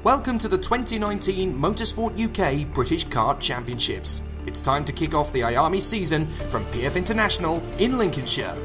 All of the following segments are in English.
Welcome to the 2019 Motorsport UK British Kart Championships. It's time to kick off the IAME season from PF International in Lincolnshire.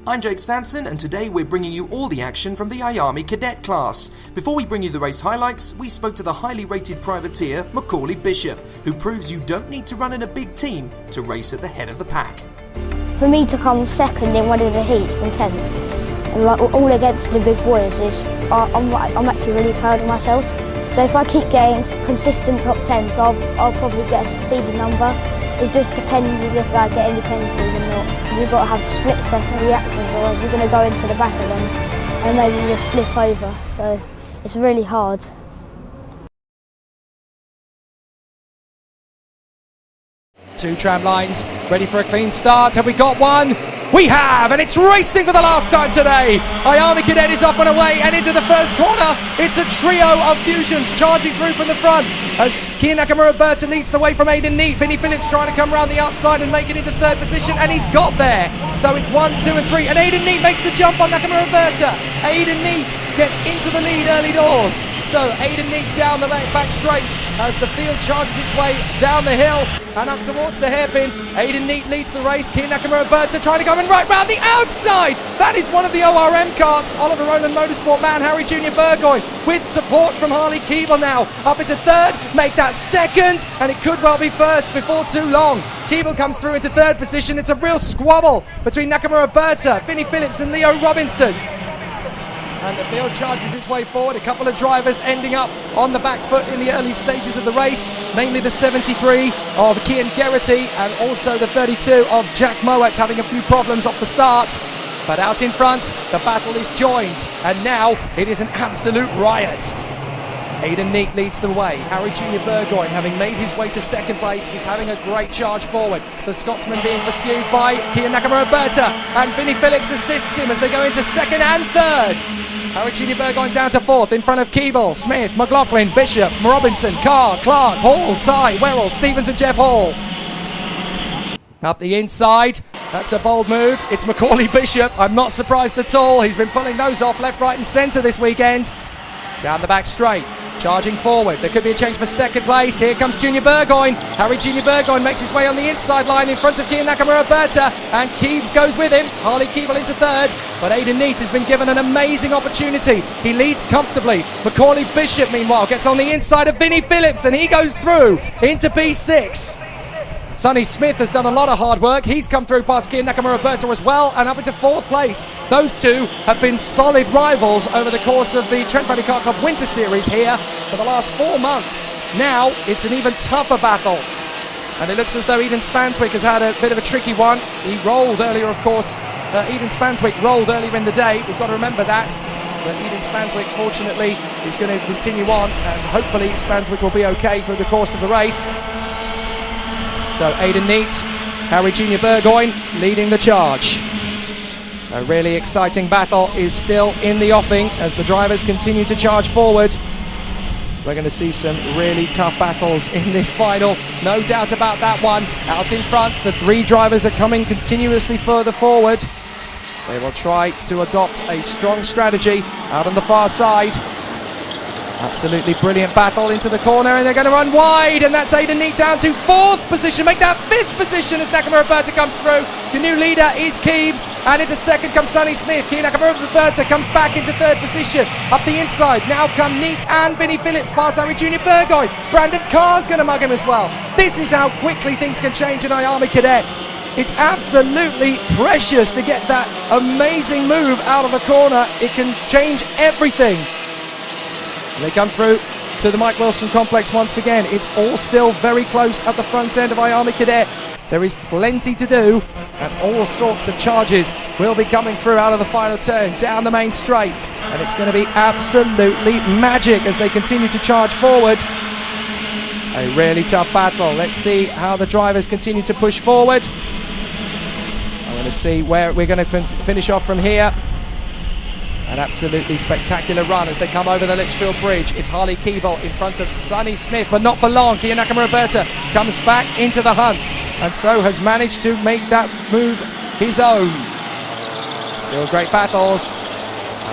I'm Jake Stanson, and today we're bringing you all the action from the IAME Cadet class. Before we bring you the race highlights, we spoke to the highly rated privateer Macaulay Bishop, who proves you don't need to run in a big team to race at the head of the pack. For me to come second in one of the heats from 10th, and all against the big boys, I'm actually really proud of myself. So if I keep getting consistent top 10s, I'll probably get a seeded number. It just depends if I get any penalties or not. You've got to have split-second reactions, or else you're going to go into the back of them and maybe just flip over. So it's really hard. Two tram lines, ready for a clean start. Have we got one? We have, and it's racing for the last time today. IAME Cadet is up and away and into the first corner. It's a trio of fusions charging through from the front as Kian Nakamura-Berta leads the way from Aidan Neate. Vinnie Phillips trying to come around the outside and make it into third position, and he's got there. So it's 1, 2 and 3, and Aidan Neate makes the jump on Nakamura-Berta. Aidan Neate gets into the lead early doors. So Aidan Neate down the back straight as the field charges its way down the hill and up towards the hairpin. Aidan Neate leads the race. Kian Nakamura-Berta trying to come in right round the outside. That is one of the ORM carts. Oliver Ronan Motorsport man Harry Junior Burgoyne with support from Harley Keeble now. Up into third, make that second, and it could well be first before too long. Keeble comes through into third position. It's a real squabble between Nakamura-Berta, Vinnie Phillips and Leo Robinson. And the field charges its way forward. A couple of drivers ending up on the back foot in the early stages of the race, namely the 73 of Kian Geraghty and also the 32 of Jack Mowat having a few problems off the start. But out in front, the battle is joined, and now it is an absolute riot. Aidan Neate leads the way. Harry Junior Burgoyne, having made his way to second place, is having a great charge forward. The Scotsman being pursued by Kian Nakamura-Berta, and Vinnie Phillips assists him as they go into second and third. Harry Junior Burgoyne down to fourth in front of Keeble, Smith, McLaughlin, Bishop, Robinson, Carr, Clark, Hall, Ty, Werrell, Stevens and Jeff Hall. Up the inside, that's a bold move. It's Macaulay Bishop. I'm not surprised at all. He's been pulling those off left, right and centre this weekend. Down the back straight, charging forward. There could be a change for second place. Here comes Junior Burgoyne. Harry Junior Burgoyne makes his way on the inside line in front of Kian Nakamura-Berta, and Keebs goes with him. Harley Keeble into third, but Aidan Neate has been given an amazing opportunity. He leads comfortably. Macaulay Bishop, meanwhile, gets on the inside of Vinnie Phillips, and he goes through into P6. Sonny Smith has done a lot of hard work. He's come through past Kian Nakamura-Berta as well and up into fourth place. Those two have been solid rivals over the course of the Trent Valley Kart Club Winter Series here for the last 4 months. Now it's an even tougher battle. And it looks as though Eden Spanswick has had a bit of a tricky one. He rolled earlier, of course. Eden Spanswick rolled earlier in the day. We've got to remember that. But Eden Spanswick, fortunately, is going to continue on, and hopefully Spanswick will be okay through the course of the race. So Aidan Neate, Harry Junior Burgoyne leading the charge. A really exciting battle is still in the offing as the drivers continue to charge forward. We're going to see some really tough battles in this final, no doubt about that one. Out in front, the three drivers are coming continuously further forward. They will try to adopt a strong strategy out on the far side. Absolutely brilliant battle into the corner, and they're going to run wide, and that's Aidan Neate down to fourth position, make that fifth position as Nakamura-Berta comes through. The new leader is Keebs, and into second comes Sonny Smith. Kian Nakamura-Berta comes back into third position. Up the inside, now come Neate and Vinnie Phillips past Harry Junior Burgoyne. Brandon Carr's going to mug him as well. This is how quickly things can change in IAME Cadet. It's absolutely precious to get that amazing move out of the corner. It can change everything. They come through to the Mike Wilson complex once again. It's all still very close at the front end of IAME Cadet. There is plenty to do, and all sorts of charges will be coming through out of the final turn down the main straight, and it's going to be absolutely magic as they continue to charge forward. A really tough battle. Let's see how the drivers continue to push forward. Let's see where we're going to finish off from here. An absolutely spectacular run as they come over the Litchfield Bridge. It's Harley Keeble in front of Sonny Smith, but not for long. Kia Nakamura-Berta comes back into the hunt and so has managed to make that move his own. Still great battles.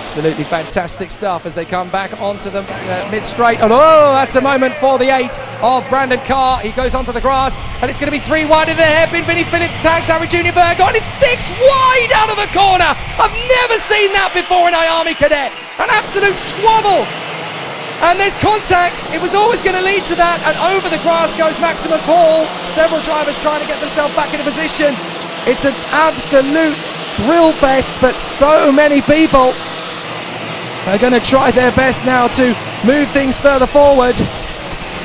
Absolutely fantastic stuff as they come back onto the mid-straight. And oh, that's a moment for the 8 of Brandon Carr. He goes onto the grass and it's going to be 3 wide in the hairpin. Vinnie Phillips tags Harry Junior Burgoyne. It's 6 wide out of the corner. I've never seen that before in IAME Cadet. An absolute squabble. And there's contact. It was always going to lead to that. And over the grass goes Maximus Hall. Several drivers trying to get themselves back into position. It's an absolute thrill fest, but so many people are going to try their best now to move things further forward.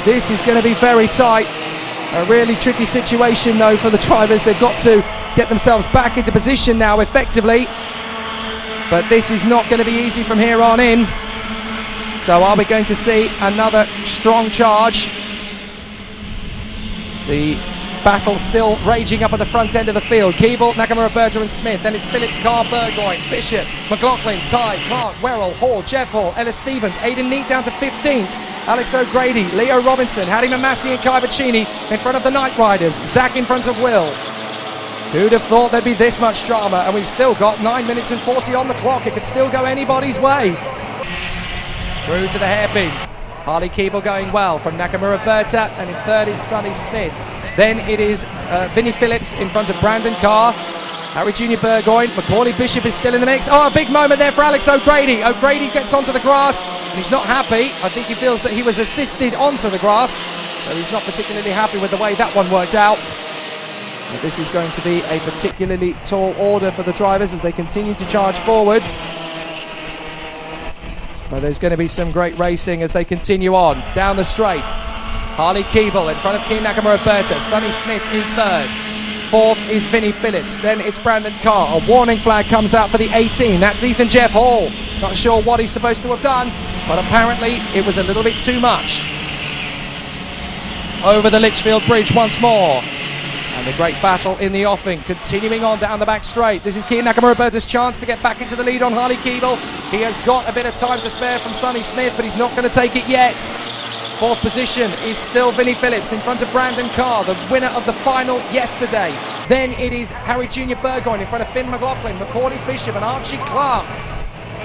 This is going to be very tight. A really tricky situation though for the drivers. They've got to get themselves back into position now effectively. But this is not going to be easy from here on in. So are we going to see another strong charge? The battle still raging up at the front end of the field. Keeble, Nakamura-Berta and Smith. Then it's Phillips, Carr, Burgoyne, Bishop, McLaughlin, Ty, Clark, Werrell, Hall, Jeff Hall, Ellis Stevens, Aidan Neat down to 15th. Alex O'Grady, Leo Robinson, Hattie Mamassi and Kai Bacchini in front of the Night Riders. Zach in front of Will. Who'd have thought there'd be this much drama? And we've still got 9 minutes and 40 on the clock. It could still go anybody's way. Through to the hairpin. Harley Keeble going well from Nakamura-Berta, and in third is Sonny Smith. Then it is Vinnie Phillips in front of Brandon Carr. Harry Junior Burgoyne. Macaulay Bishop is still in the mix. Oh, a big moment there for Alex O'Grady. O'Grady gets onto the grass and he's not happy. I think he feels that he was assisted onto the grass, so he's not particularly happy with the way that one worked out. But this is going to be a particularly tall order for the drivers as they continue to charge forward. But there's going to be some great racing as they continue on down the straight. Harley Keeble in front of Kia Nakamura-Berta. Sonny Smith in third. Fourth is Vinnie Phillips. Then it's Brandon Carr. A warning flag comes out for the 18. That's Ethan Jeff Hall. Not sure what he's supposed to have done, but apparently it was a little bit too much. Over the Litchfield Bridge once more. And the great battle in the offing continuing on down the back straight. This is Kia Nakamura-Berta's chance to get back into the lead on Harley Keeble. He has got a bit of time to spare from Sonny Smith, but he's not going to take it yet. Fourth position is still Vinnie Phillips in front of Brandon Carr, the winner of the final yesterday. Then it is Harry Junior Burgoyne in front of Finn McLaughlin, Macaulay Bishop and Archie Clark.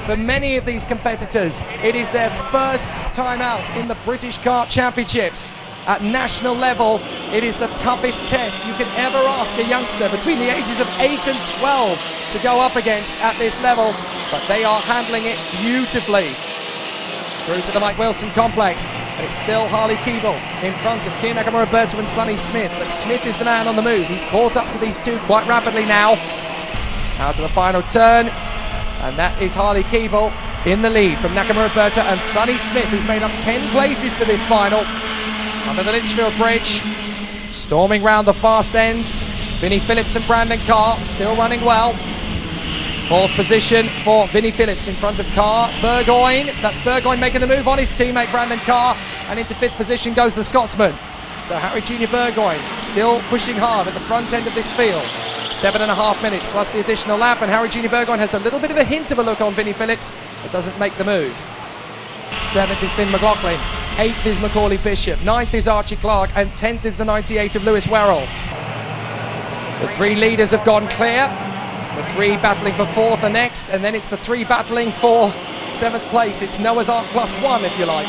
For many of these competitors, it is their first time out in the British Kart Championships. At national level, it is the toughest test you can ever ask a youngster between the ages of 8 and 12 to go up against at this level, but they are handling it beautifully. Through to the Mike Wilson complex, and it's still Harley Keeble in front of Kia Nakamura-Berta and Sonny Smith, but Smith is the man on the move. He's caught up to these two quite rapidly now. Now to the final turn, and that is Harley Keeble in the lead from Nakamura-Berta and Sonny Smith, who's made up 10 places for this final. Under the Litchfield Bridge, storming round the fast end, Vinnie Phillips and Brandon Carr still running well. Fourth position for Vinnie Phillips in front of Carr. Burgoyne, that's Burgoyne making the move on his teammate Brandon Carr, and into fifth position goes the Scotsman. So Harry Junior Burgoyne still pushing hard at the front end of this field. 7.5 minutes plus the additional lap, and Harry Junior Burgoyne has a little bit of a hint of a look on Vinnie Phillips, but doesn't make the move. Seventh is Finn McLaughlin, 8th is Macaulay Bishop, 9th is Archie Clark, and 10th is the 98 of Lewis Werrell. The three leaders have gone clear. The three battling for fourth are next, and then it's the three battling for seventh place. It's Noah's Ark +1, if you like.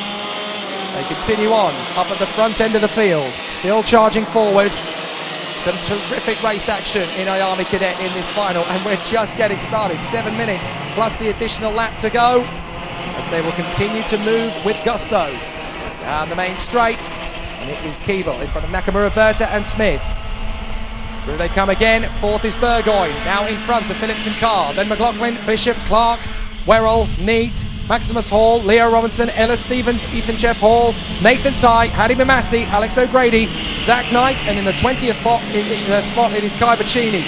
They continue on up at the front end of the field, still charging forward. Some terrific race action in IAME Cadet in this final, and we're just getting started. 7 minutes plus the additional lap to go, as they will continue to move with gusto. Down the main straight, and it is Keeble in front of Nakamura-Berta and Smith. Through they come again. Fourth is Burgoyne, now in front of Phillips and Carr. Then McLaughlin, Bishop, Clark, Werrell, Neat, Maximus Hall, Leo Robinson, Ellis Stevens, Ethan Jeff Hall, Nathan Ty, Hattie Mamassi, Alex O'Grady, Zach Knight, and in the 20th spot it is Kai Bacchini.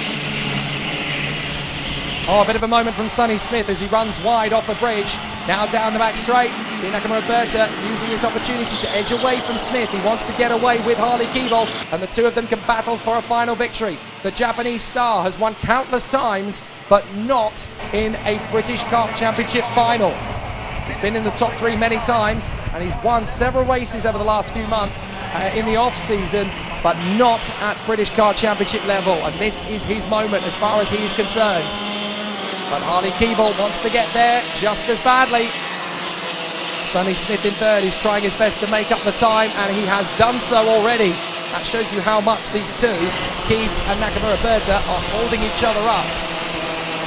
Oh, a bit of a moment from Sonny Smith as he runs wide off the bridge. Now down the back straight. Kia Nakamura-Berta using this opportunity to edge away from Smith. He wants to get away with Harley Keeble, and the two of them can battle for a final victory. the Japanese star, has won countless times, but not in a British Kart Championship final. He's been in the top 3 many times, and he's won several races over the last few months in the off-season, but not at British Kart Championship level, and this is his moment as far as he is concerned. But Harley Keeble wants to get there just as badly. Sonny Smith in third is trying his best to make up the time, and he has done so already. That shows you how much these two, Keeds and Nakamura Berta, are holding each other up.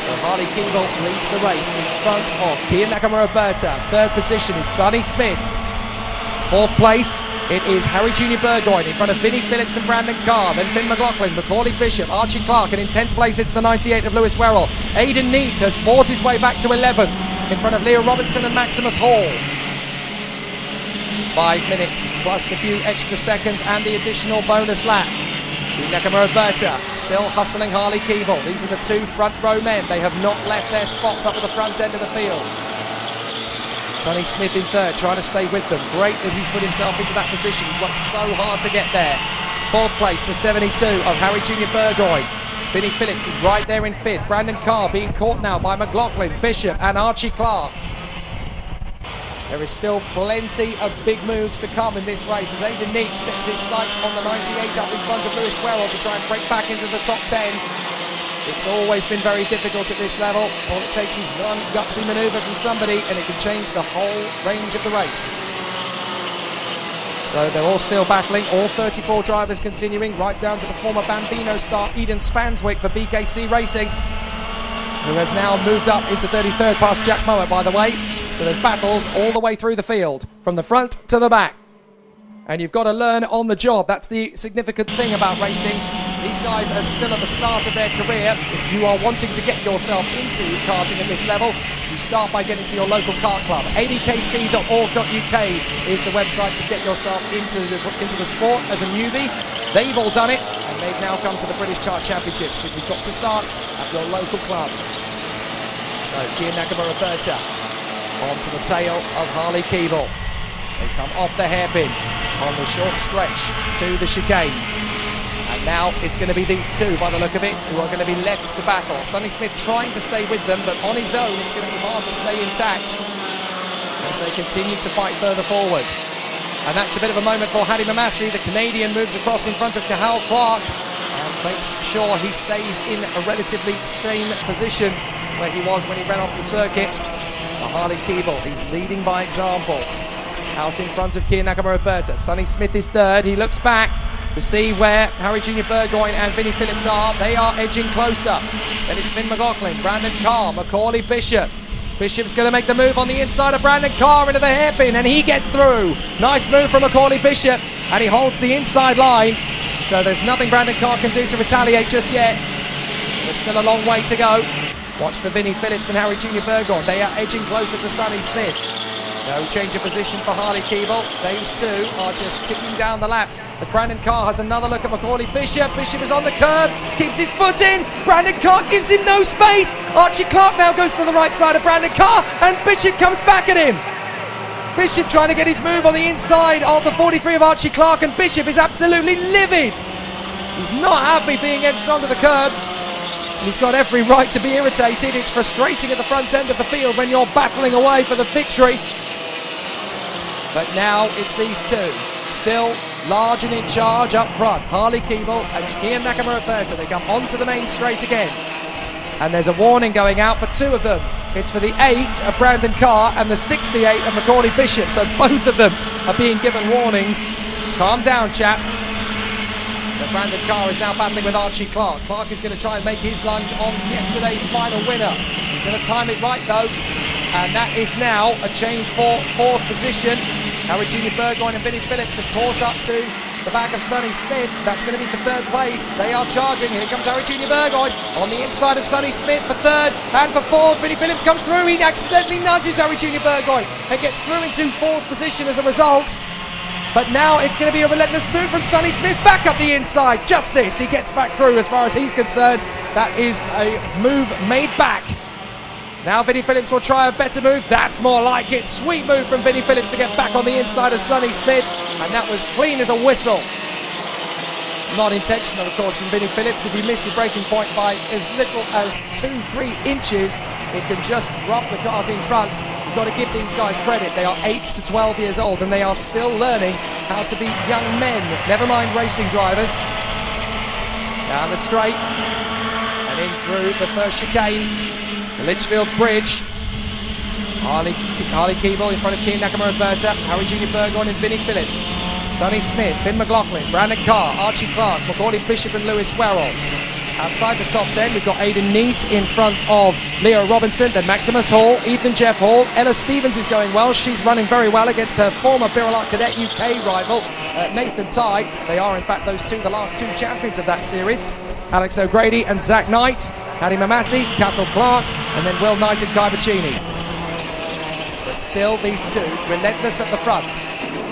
So Harley Keeble leads the race in front of Kian Nakamura Berta. Third position is Sonny Smith. Fourth place, it is Harry Junior Burgoyne in front of Vinnie Phillips and Brandon Carr. Then Finn McLaughlin, Macaulay Bishop, Archie Clark, and in 10th place it's the 98 of Lewis Werrell. Aidan Neate has fought his way back to 11th in front of Leo Robinson and Maximus Hall. 5 minutes plus the few extra seconds and the additional bonus lap. Nakamura Berta still hustling Harley Keeble. These are the two front row men. They have not left their spots up at the front end of the field. Sonny Smith in third, trying to stay with them. Great that he's put himself into that position. He's worked so hard to get there. Fourth place, the 72 of Harry Junior Burgoyne. Vinnie Phillips is right there in fifth. Brandon Carr being caught now by McLaughlin, Bishop and Archie Clark. There is still plenty of big moves to come in this race as Aidan Neate sets his sight on the 98 up in front of Lewis Werrell to try and break back into the top 10. It's always been very difficult at this level. All it takes is one gutsy manoeuvre from somebody and it can change the whole range of the race. So they're all still battling, all 34 drivers continuing, right down to the former Bambino star Eden Spanswick for BKC Racing, who has now moved up into 33rd past Jack Mowat, by the way. So there's battles all the way through the field, from the front to the back. And you've got to learn on the job. That's the significant thing about racing. These guys are still at the start of their career. If you are wanting to get yourself into karting at this level, you start by getting to your local kart club. abkc.org.uk is the website to get yourself into the sport as a newbie. They've all done it, and they've now come to the British Kart Championships. But you've got to start at your local club. So Kian Nakamura Berta onto the tail of Harley Keeble. They come off the hairpin on the short stretch to the chicane. And now it's going to be these two, by the look of it, who are going to be left to battle. Sonny Smith trying to stay with them, but on his own it's going to be hard to stay intact as they continue to fight further forward. And that's a bit of a moment for Hadi Mamassi. The Canadian moves across in front of Cahal Clark and makes sure he stays in a relatively same position where he was when he ran off the circuit. Harley Keeble, he's leading by example. Out in front of Kian Nakamura Berta. Sonny Smith is third. He looks back to see where Harry Junior Burgoyne and Vinnie Phillips are. They are edging closer. Then it's Finn McLaughlin, Brandon Carr, Macaulay Bishop. Bishop's going to make the move on the inside of Brandon Carr into the hairpin, and he gets through. Nice move from Macaulay Bishop, and he holds the inside line. So there's nothing Brandon Carr can do to retaliate just yet. There's still a long way to go. Watch for Vinnie Phillips and Harry Junior Burgoyne. They are edging closer to Sonny Smith. No change of position for Harley Keeble. Those two are just ticking down the laps as Brandon Carr has another look at Macaulay Bishop. Bishop is on the curbs, keeps his foot in. Brandon Carr gives him no space. Archie Clark now goes to the right side of Brandon Carr and Bishop comes back at him. Bishop trying to get his move on the inside of the 43 of Archie Clark, and Bishop is absolutely livid. He's not happy being edged onto the curbs. He's got every right to be irritated. It's frustrating at the front end of the field when you're battling away for the victory. But now it's these two, still large and in charge up front. Harley Keeble and Kian Nakamura Berta. They come onto the main straight again. And there's a warning going out for two of them. It's for the 8 of Brandon Carr and the 68 of Macaulay Bishop. So both of them are being given warnings. Calm down, chaps. Brandon Carr is now battling with Archie Clark. Clark is going to try and make his lunge on yesterday's final winner. He's going to time it right though. And that is now a change for fourth position. Harry Junior Burgoyne and Vinnie Phillips have caught up to the back of Sonny Smith. That's going to be for third place. They are charging. Here comes Harry Junior Burgoyne on the inside of Sonny Smith for third. And for fourth, Vinnie Phillips comes through. He accidentally nudges Harry Junior Burgoyne and gets through into fourth position as a result. But now it's going to be a relentless move from Sonny Smith back up the inside. Just this, he gets back through as far as he's concerned. That is a move made back. Now Vinnie Phillips will try a better move. That's more like it. Sweet move from Vinnie Phillips to get back on the inside of Sonny Smith. And that was clean as a whistle. Not intentional, of course, from Vinnie Phillips. If you miss your braking point by as little as 2-3 inches, it can just rub the cart in front. You've got to give these guys credit. They are 8 to 12 years old and they are still learning how to be young men, never mind racing drivers. Down the straight and in through the first chicane, the Litchfield Bridge. Harley Keeble in front of Cian Nakamura-Berta, Harry Junior Burgoyne and Vinnie Phillips. Sonny Smith, Finn McLaughlin, Brandon Carr, Archie Clark, Macaulay Bishop and Lewis Werrell. Outside the top 10, we've got Aidan Neate in front of Leo Robinson, then Maximus Hall, Ethan Jeff Hall. Ella Stevens is going well. She's running very well against her former Birrelart Cadet UK rival, Nathan Tighe. They are, in fact, those two, the last two champions of that series. Alex O'Grady and Zach Knight, Paddy Mamasi, Capital Clark, and then Will Knight and Guy Bacchini. But still, these two, relentless at the front.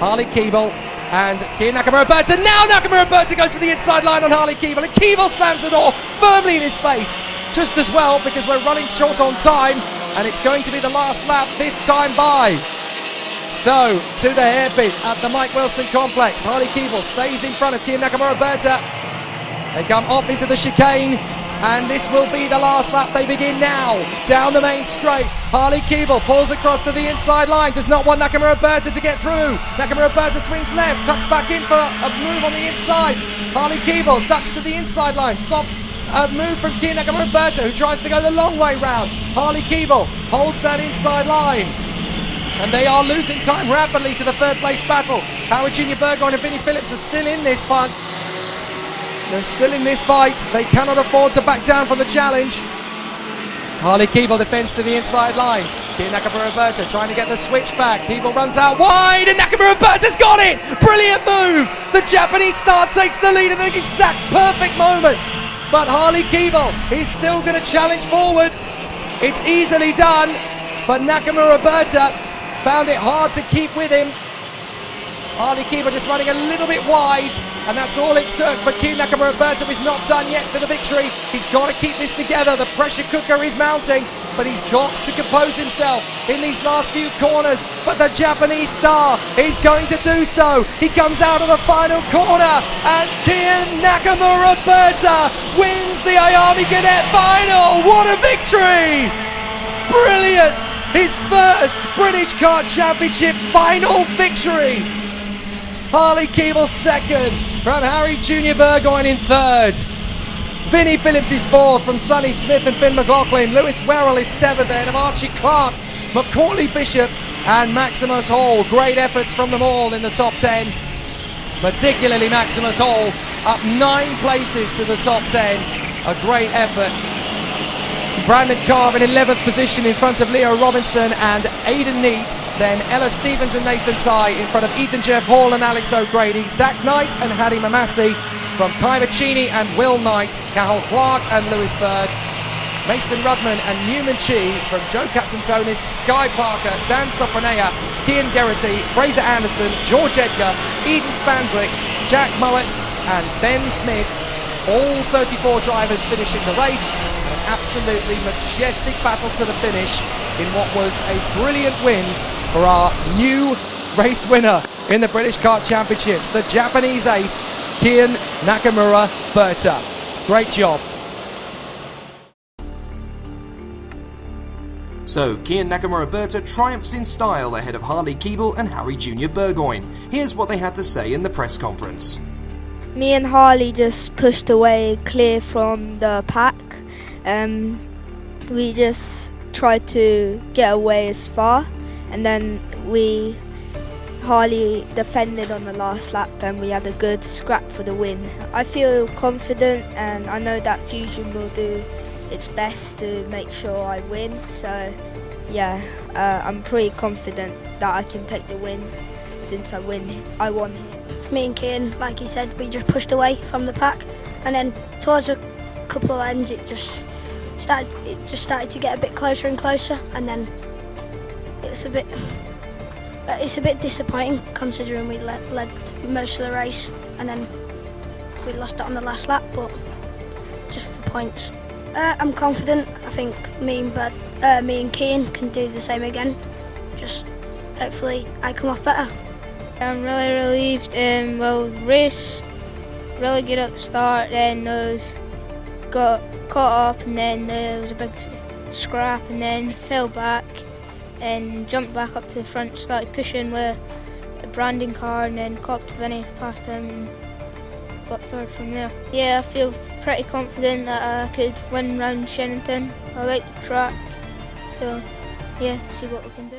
Harley Keeble and Cian Nakamura-Berta. Now Nakamura-Berta goes for the inside line on Harley Keeble, and Keeble slams the door firmly in his face. Just as well, because we're running short on time, and it's going to be the last lap this time by. So, to the hairpin at the Mike Wilson complex. Harley Keeble stays in front of Cian Nakamura-Berta. They come off into the chicane, and this will be the last lap. They begin now, down the main straight. Harley Keeble pulls across to the inside line, does not want Nakamura-Berta to get through. Nakamura-Berta swings left, tucks back in for a move on the inside. Harley Keeble ducks to the inside line, stops a move from Cian Nakamura-Berta, who tries to go the long way round. Harley Keeble holds that inside line, and they are losing time rapidly to the third place battle. Howard Junior Burgoyne and Vinnie Phillips are still in this fight. They're still in this fight. They cannot afford to back down from the challenge. Harley Keeble defends to the inside line. Cian Nakamura-Berta trying to get the switch back. Keeble runs out wide and Nakamura-Berta's got it! Brilliant move! The Japanese star takes the lead at the exact perfect moment. But Harley Keeble is still going to challenge forward. It's easily done, but Nakamura-Berta found it hard to keep with him. Harley Keeble just running a little bit wide, and that's all it took. But Cian Nakamura-Berta is not done yet for the victory. He's got to keep this together. The pressure cooker is mounting, but he's got to compose himself in these last few corners. But the Japanese star is going to do so. He comes out of the final corner, and Cian Nakamura-Berta wins the IAME Cadet final. What a victory! Brilliant! His first British Kart Championship final victory. Harley Keeble second, from Harry Junior Burgoyne in third. Vinnie Phillips is fourth, from Sonny Smith and Finn McLaughlin. Lewis Werrell is seventh, ahead of Archie Clark, Macaulay Bishop and Maximus Hall. Great efforts from them all in the top 10. Particularly Maximus Hall, up 9 places to the top 10. A great effort. Brandon Carr in 11th position in front of Leo Robinson and Aidan Neate. Then Ella Stevens and Nathan Tighe in front of Ethan Jeff Hall and Alex O'Grady. Zach Knight and Paddy Mamasi from Guy Bacchini and Will Knight. Cahill Clark and Lewis Bird. Mason Rudman and Newman Chi from Joe Katsantonis, Sky Parker, Dan Sopranea, Kian Geraghty, Fraser Anderson, George Edgar, Eden Spanswick, Jack Mowat and Ben Smith. All 34 drivers finishing the race. An absolutely majestic battle to the finish in what was a brilliant win for our new race winner in the British Kart Championships, the Japanese ace, Cian Nakamura-Berta. Great job. So, Cian Nakamura-Berta triumphs in style ahead of Harley Keeble and Harry Junior Burgoyne. Here's what they had to say in the press conference. Me and Harley just pushed away clear from the pack. We just tried to get away as far, and then Harley defended on the last lap and we had a good scrap for the win. I feel confident and I know that Fusion will do its best to make sure I win. So yeah, I'm pretty confident that I can take the win since I won here. Me and Cian, like he said, we just pushed away from the pack, and then towards a couple of ends it just started to get a bit closer and closer, and then it's a bit disappointing considering we led most of the race and then we lost it on the last lap, but just for points. I'm confident. I think me and Cian can do the same again. Just hopefully I come off better. I'm really relieved. Race really good at the start, then got caught up, and then there was a big scrap, and then fell back and jumped back up to the front, started pushing with the branding car, and then caught up to Vinny, passed him and got third from there. Yeah, I feel pretty confident that I could win round Shenington. I like the track, so yeah, see what we can do.